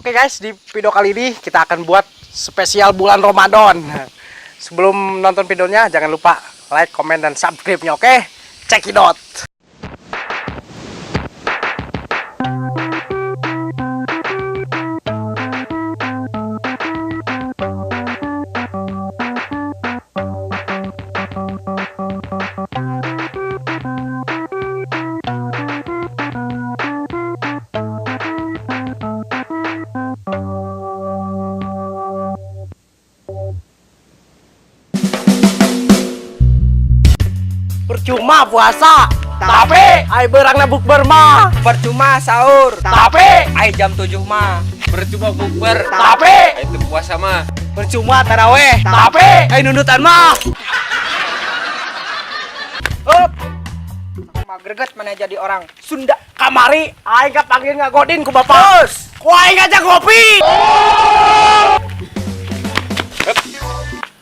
Oke guys, di video kali ini kita akan buat spesial bulan Ramadan. Sebelum nonton videonya jangan lupa like, komen, dan subscribe-nya, oke? Check it out. Percuma puasa, tapi ai berangna bukber mah. Percuma sahur, Tapi ai jam 7 mah. Percuma bukber, tapi itu puasa mah. Percuma taraweh, tapi ai nunutan mah. Up. Magreget mana jadi orang Sunda. kamari ai gak panggil ngagodin ku bapak. Ku ai ngajak ngopi.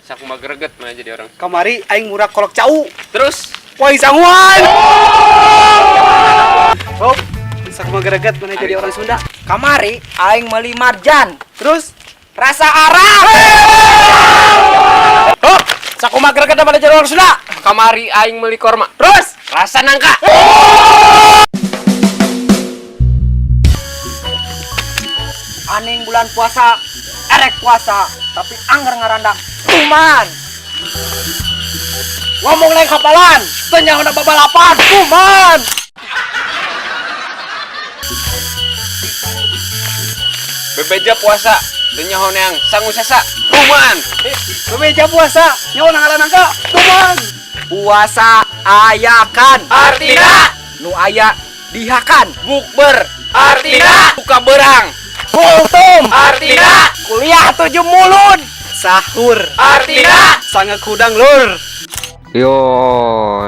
Saku mah greget mana jadi orang. Kamari aing murah kolok cau. Terus Woi sanguan. Hop. Sak magreget mana jadi orang Sunda. Kamari aing meuli marjan. Terus rasa arang. Hop, sakumaha greget da jadi orang Sunda. kamari aing meuli korma. Terus Rasa nangka. Aning bulan puasa, erek puasa, tapi anggar ngarandak kuman. ngomong lain kapalan, teu nyaho babalapan. Kuman. Bebeja puasa, teu nyaho neang sangu sasa. Kuman. Bebeja puasa, nyawa ngaranangka kuman. Puasa ayakan, Artina nu aya dihakan. bukber, artina buka berang, Kultum. artina Kuliah 7 mulun. Sahur, artina sange kudang lur. Yo,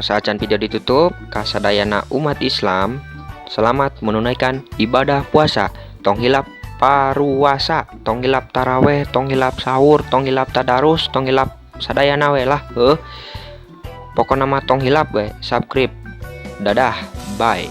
saacan video ditutup, kasadayana umat Islam selamat menunaikan ibadah puasa. Tong hilap paruwasa, tong hilap taraweh, tong hilap sahur, tong hilap tadarus, tong hilap sadayana we lah. Pokoknya mah tong hilap we. Subscribe. Dadah, bye.